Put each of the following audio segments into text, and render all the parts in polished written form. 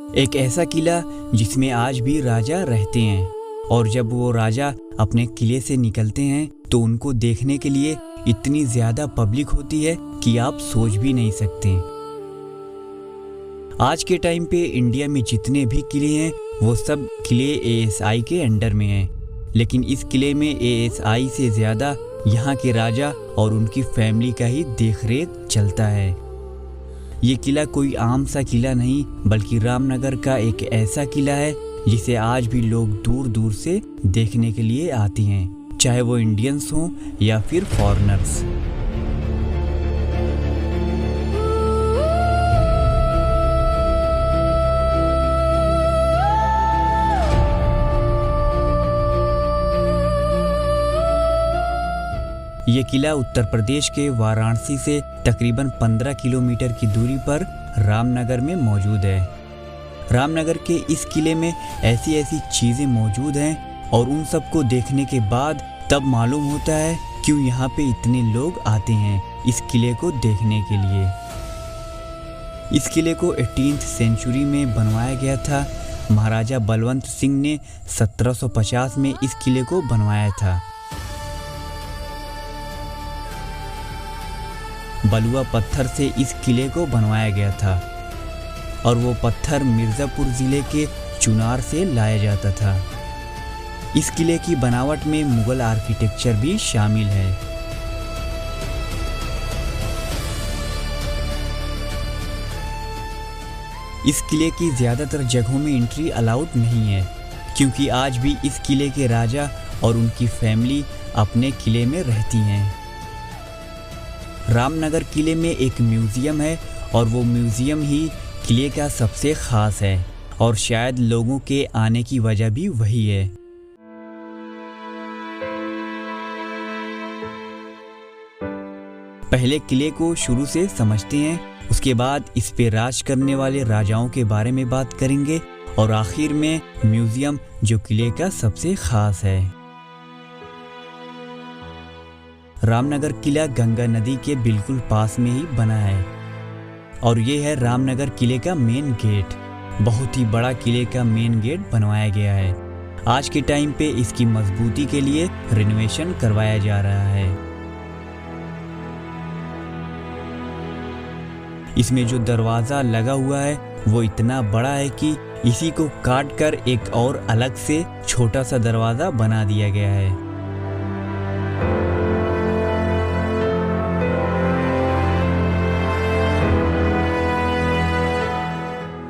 एक ऐसा किला जिसमें आज भी राजा रहते हैं और जब वो राजा अपने किले से निकलते हैं तो उनको देखने के लिए इतनी ज़्यादा पब्लिक होती है कि आप सोच भी नहीं सकते। आज के टाइम पे इंडिया में जितने भी किले हैं वो सब किले एएसआई के अंडर में हैं, लेकिन इस किले में एएसआई से ज़्यादा यहाँ के राजा और उनकी फैमिली का ही देखरेख चलता है। ये किला कोई आम सा किला नहीं बल्कि रामनगर का एक ऐसा किला है जिसे आज भी लोग दूर दूर से देखने के लिए आते हैं, चाहे वो इंडियंस हों या फिर फॉरेनर्स। ये किला उत्तर प्रदेश के वाराणसी से तकरीबन 15 किलोमीटर की दूरी पर रामनगर में मौजूद है। रामनगर के इस किले में ऐसी ऐसी चीज़ें मौजूद हैं और उन सब को देखने के बाद तब मालूम होता है क्यों यहाँ पे इतने लोग आते हैं इस किले को देखने के लिए। इस किले को 18th सेंचुरी में बनवाया गया था। महाराजा बलवंत सिंह ने 1750 में इस किले को बनवाया था। बलुआ पत्थर से इस किले को बनवाया गया था और वो पत्थर मिर्ज़ापुर ज़िले के चुनार से लाया जाता था। इस किले की बनावट में मुगल आर्किटेक्चर भी शामिल है। इस किले की ज़्यादातर जगहों में एंट्री अलाउड नहीं है क्योंकि आज भी इस किले के राजा और उनकी फैमिली अपने किले में रहती हैं। रामनगर किले में एक म्यूज़ियम है और वो म्यूज़ियम ही किले का सबसे ख़ास है और शायद लोगों के आने की वजह भी वही है। पहले किले को शुरू से समझते हैं, उसके बाद इस पे राज करने वाले राजाओं के बारे में बात करेंगे और आखिर में म्यूज़ियम जो किले का सबसे ख़ास है। रामनगर किला गंगा नदी के बिल्कुल पास में ही बना है और ये है रामनगर किले का मेन गेट। बहुत ही बड़ा किले का मेन गेट बनवाया गया है। आज के टाइम पे इसकी मजबूती के लिए रिनोवेशन करवाया जा रहा है। इसमें जो दरवाज़ा लगा हुआ है वो इतना बड़ा है कि इसी को काट कर एक और अलग से छोटा सा दरवाज़ा बना दिया गया है।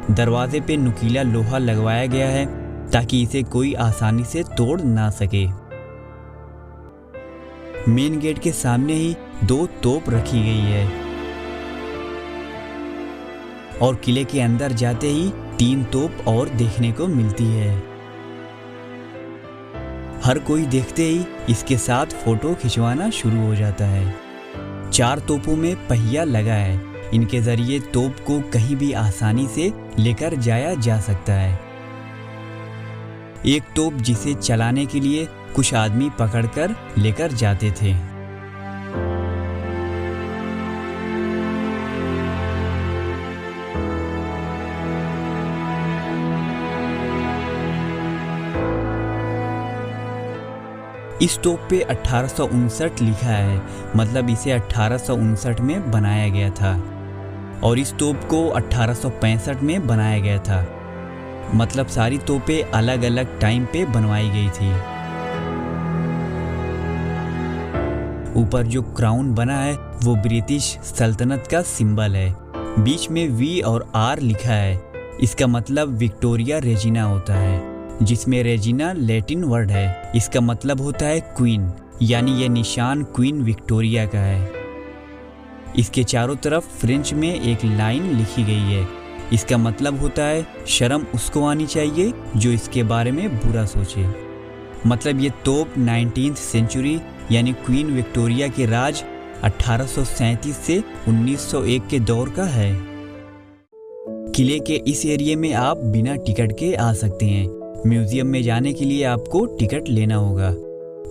दरवाजे पे नुकीला लोहा लगवाया गया है ताकि इसे कोई आसानी से तोड़ ना सके। मेन गेट के सामने ही 2 तोप रखी गई है और किले के अंदर जाते ही 3 तोप और देखने को मिलती है। हर कोई देखते ही इसके साथ फोटो खिंचवाना शुरू हो जाता है। 4 तोपों में पहिया लगा है, इनके जरिए तोप को कहीं भी आसानी से लेकर जाया जा सकता है। एक तोप जिसे चलाने के लिए कुछ आदमी पकड़कर लेकर जाते थे। इस तोप पे 1859 लिखा है, मतलब इसे 1859 में बनाया गया था और इस तोप को 1865 में बनाया गया था, मतलब सारी तोपें अलग अलग टाइम पे बनवाई गई थी। ऊपर जो क्राउन बना है वो ब्रिटिश सल्तनत का सिंबल है। बीच में वी और आर लिखा है, इसका मतलब विक्टोरिया रेजिना होता है, जिसमें रेजिना लैटिन वर्ड है। इसका मतलब होता है क्वीन, यानी यह निशान क्वीन विक्टोरिया का है। इसके चारों तरफ फ्रेंच में एक लाइन लिखी गई है, इसका मतलब होता है शर्म उसको आनी चाहिए जो इसके बारे में बुरा सोचे। मतलब ये तोप 19th सेंचुरी यानी क्वीन विक्टोरिया के राज 1837 से 1901 के दौर का है। किले के इस एरिया में आप बिना टिकट के आ सकते हैं। म्यूजियम में जाने के लिए आपको टिकट लेना होगा।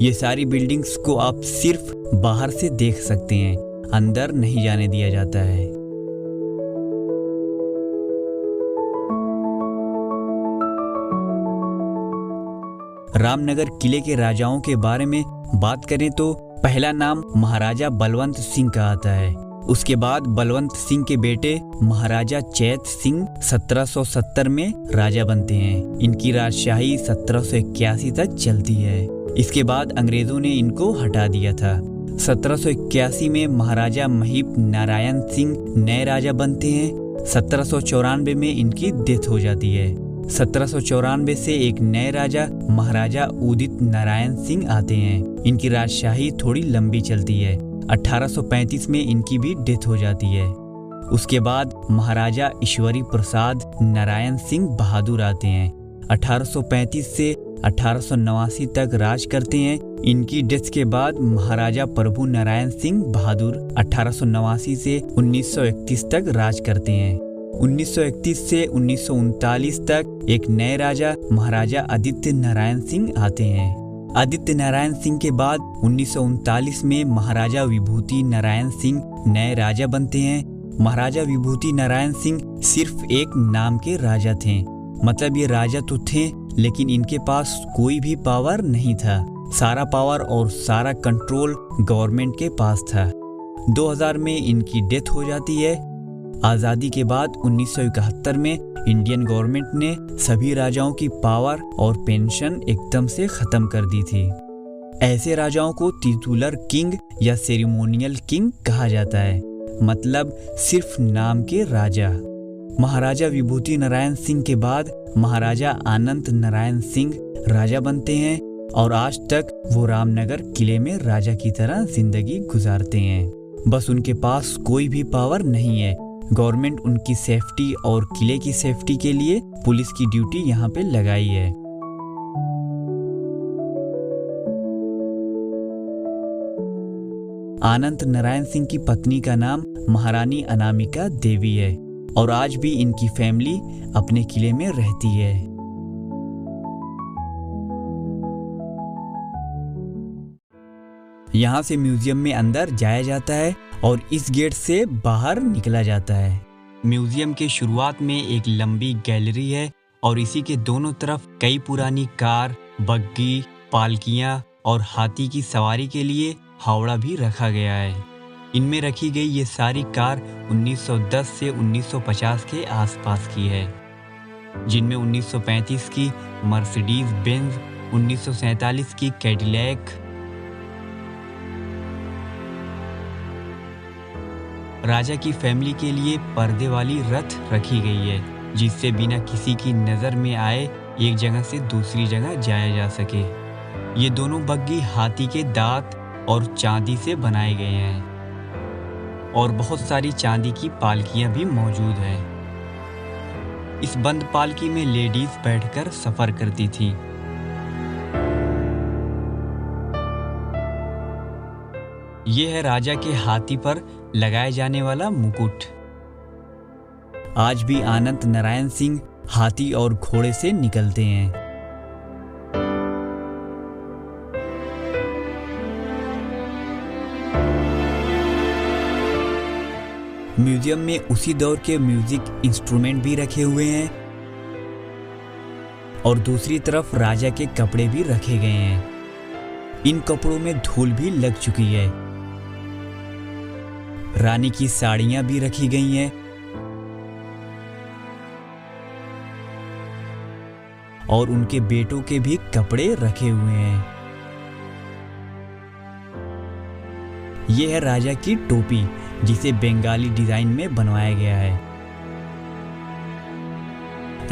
ये सारी बिल्डिंग्स को आप सिर्फ बाहर से देख सकते हैं, अंदर नहीं जाने दिया जाता है। रामनगर किले के राजाओं के बारे में बात करें तो पहला नाम महाराजा बलवंत सिंह का आता है। उसके बाद बलवंत सिंह के बेटे महाराजा चैत सिंह 1770 में राजा बनते हैं। इनकी राजशाही 1781 तक चलती है। इसके बाद अंग्रेजों ने इनको हटा दिया था। 1781 में महाराजा महीप नारायण सिंह नए राजा बनते हैं। 1794 में इनकी डेथ हो जाती है। 1794 से एक नए राजा महाराजा उदित नारायण सिंह आते हैं। इनकी राजशाही थोड़ी लंबी चलती है। 1835 में इनकी भी डेथ हो जाती है। उसके बाद महाराजा ईश्वरी प्रसाद नारायण सिंह बहादुर आते हैं। 1835 से 1889 तक राज करते हैं। इनकी डेथ के बाद महाराजा प्रभु नारायण सिंह बहादुर 1889 से 1931 तक राज करते हैं। 1931 से 1939 तक एक नए राजा महाराजा आदित्य नारायण सिंह आते हैं। आदित्य नारायण सिंह के बाद 1939 में महाराजा विभूति नारायण सिंह नए राजा बनते हैं। महाराजा विभूति नारायण सिंह सिर्फ एक नाम के राजा थे, मतलब ये राजा तो थे लेकिन इनके पास कोई भी पावर नहीं था। सारा पावर और सारा कंट्रोल गवर्नमेंट के पास था। 2000 में इनकी डेथ हो जाती है। आज़ादी के बाद 1971 में इंडियन गवर्नमेंट ने सभी राजाओं की पावर और पेंशन एकदम से खत्म कर दी थी। ऐसे राजाओं को टिटुलर किंग या सेरेमोनियल किंग कहा जाता है, मतलब सिर्फ नाम के राजा। महाराजा विभूति नारायण सिंह के बाद महाराजा आनंद नारायण सिंह राजा बनते हैं और आज तक वो रामनगर किले में राजा की तरह जिंदगी गुजारते हैं। बस उनके पास कोई भी पावर नहीं है। गवर्नमेंट उनकी सेफ्टी और किले की सेफ्टी के लिए पुलिस की ड्यूटी यहाँ पे लगाई है। आनंद नारायण सिंह की पत्नी का नाम महारानी अनामिका देवी है और आज भी इनकी फैमिली अपने किले में रहती है। यहाँ से म्यूजियम में अंदर जाया जाता है और इस गेट से बाहर निकला जाता है। म्यूजियम के शुरुआत में एक लंबी गैलरी है और इसी के दोनों तरफ कई पुरानी कार, बग्गी, पालकियां और हाथी की सवारी के लिए हावड़ा भी रखा गया है। इनमें रखी गई ये सारी कार 1910 से 1950 के आसपास की है, जिनमें 1935 की मर्सिडीज बेंज, 1947 की कैडिलैक, राजा की फैमिली के लिए पर्दे वाली रथ रखी गई है, जिससे बिना किसी की नज़र में आए एक जगह से दूसरी जगह जाया जा सके। ये दोनों बग्गी हाथी के दांत और चांदी से बनाए गए हैं और बहुत सारी चांदी की पालकियां भी मौजूद हैं। इस बंद पालकी में लेडीज बैठकर सफर करती थी। ये है राजा के हाथी पर लगाए जाने वाला मुकुट। आज भी आनंद नारायण सिंह हाथी और घोड़े से निकलते हैं। म्यूजियम में उसी दौर के म्यूजिक इंस्ट्रूमेंट भी रखे हुए हैं और दूसरी तरफ राजा के कपड़े भी रखे गए हैं। इन कपड़ों में धूल भी लग चुकी है। रानी की साड़ियां भी रखी गई हैं और उनके बेटों के भी कपड़े रखे हुए हैं। यह है राजा की टोपी, जिसे बंगाली डिजाइन में बनवाया गया है।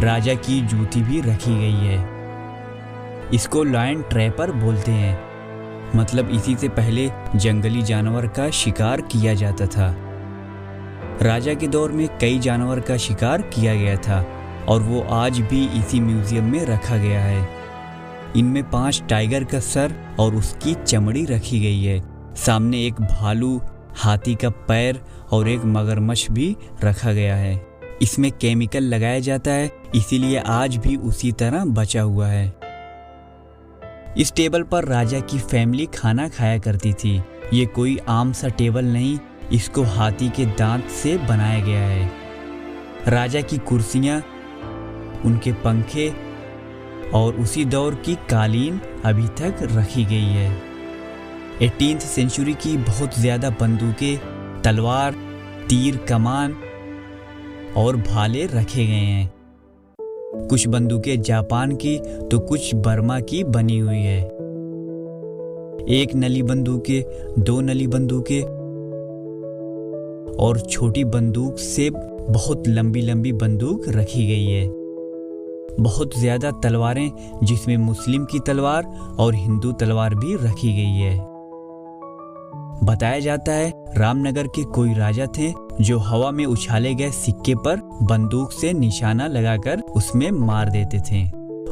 राजा की जूती भी रखी गई है। इसको लायन ट्रैपर बोलते हैं, मतलब इसी से पहले जंगली जानवर का शिकार किया जाता था। राजा के दौर में कई जानवर का शिकार किया गया था और वो आज भी इसी म्यूजियम में रखा गया है। इनमें 5 टाइगर का सर और उसकी चमड़ी रखी गई है। सामने एक भालू, हाथी का पैर और एक मगरमच्छ भी रखा गया है। इसमें केमिकल लगाया जाता है, इसीलिए आज भी उसी तरह बचा हुआ है। इस टेबल पर राजा की फैमिली खाना खाया करती थी। ये कोई आम सा टेबल नहीं, इसको हाथी के दांत से बनाया गया है। राजा की कुर्सियां, उनके पंखे और उसी दौर की कालीन अभी तक रखी गई है। 18th सेंचुरी की बहुत ज़्यादा बंदूकें, तलवार, तीर, कमान और भाले रखे गए हैं। कुछ बंदूकें जापान की तो कुछ बर्मा की बनी हुई है। 1 नली बंदूकें, 2 नली बंदूकें और छोटी बंदूक से बहुत लंबी लंबी बंदूक रखी गई है। बहुत ज़्यादा तलवारें, जिसमें मुस्लिम की तलवार और हिंदू तलवार भी रखी गई है। बताया जाता है रामनगर के कोई राजा थे जो हवा में उछाले गए सिक्के पर बंदूक से निशाना लगाकर उसमें मार देते थे,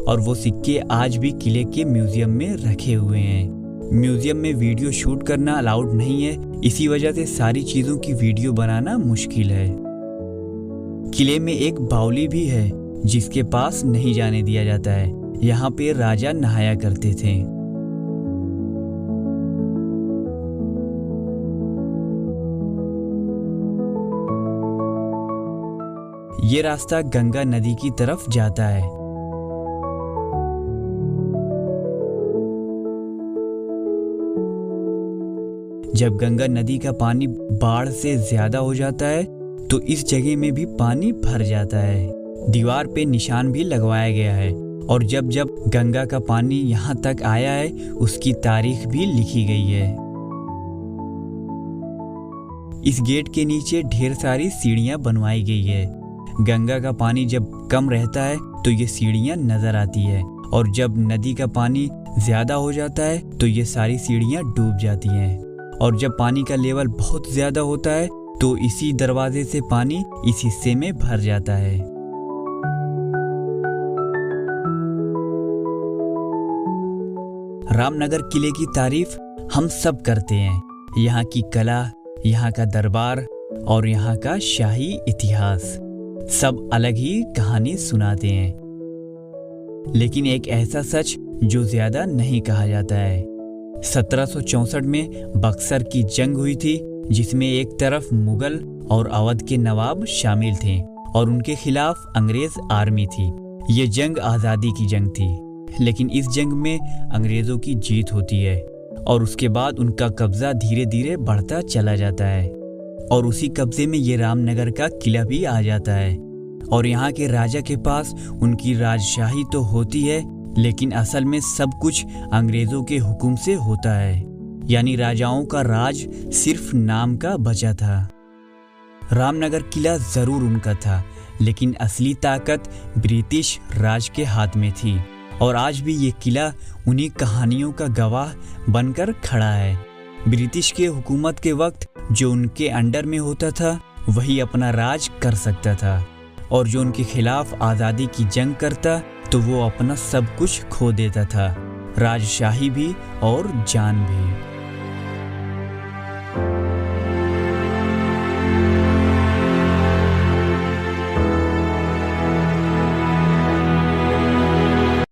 और वो सिक्के आज भी किले के म्यूजियम में रखे हुए हैं। म्यूजियम में वीडियो शूट करना अलाउड नहीं है, इसी वजह से सारी चीज़ों की वीडियो बनाना मुश्किल है। किले में एक बावली भी है जिसके पास नहीं जाने दिया जाता है। यहाँ पे राजा नहाया करते थे। ये रास्ता गंगा नदी की तरफ जाता है। जब गंगा नदी का पानी बाढ़ से ज्यादा हो जाता है तो इस जगह में भी पानी भर जाता है। दीवार पे निशान भी लगवाया गया है, और जब जब गंगा का पानी यहाँ तक आया है उसकी तारीख भी लिखी गई है। इस गेट के नीचे ढेर सारी सीढ़ियाँ बनवाई गई है। गंगा का पानी जब कम रहता है तो ये सीढ़ियाँ नजर आती है, और जब नदी का पानी ज्यादा हो जाता है तो ये सारी सीढ़ियाँ डूब जाती हैं। और जब पानी का लेवल बहुत ज्यादा होता है तो इसी दरवाजे से पानी इस हिस्से में भर जाता है। रामनगर किले की तारीफ हम सब करते हैं। यहाँ की कला, यहाँ का दरबार और यहाँ का शाही इतिहास सब अलग ही कहानी सुनाते हैं। लेकिन एक ऐसा सच जो ज्यादा नहीं कहा जाता है। 1764 में बक्सर की जंग हुई थी, जिसमें एक तरफ मुगल और अवध के नवाब शामिल थे और उनके खिलाफ अंग्रेज आर्मी थी। ये जंग आज़ादी की जंग थी, लेकिन इस जंग में अंग्रेज़ों की जीत होती है और उसके बाद उनका कब्जा धीरे धीरे बढ़ता चला जाता है, और उसी कब्जे में ये रामनगर का किला भी आ जाता है। और यहाँ के राजा के पास उनकी राजशाही तो होती है, लेकिन असल में सब कुछ अंग्रेजों के हुक्म से होता है। यानी राजाओं का राज सिर्फ नाम का बचा था। रामनगर किला जरूर उनका था, लेकिन असली ताकत ब्रिटिश राज के हाथ में थी, और आज भी ये किला उन्हीं कहानियों का गवाह बनकर खड़ा है। ब्रिटिश के हुकूमत के वक्त जो उनके अंडर में होता था वही अपना राज कर सकता था, और जो उनके खिलाफ आज़ादी की जंग करता तो वो अपना सब कुछ खो देता था, राजशाही भी और जान भी।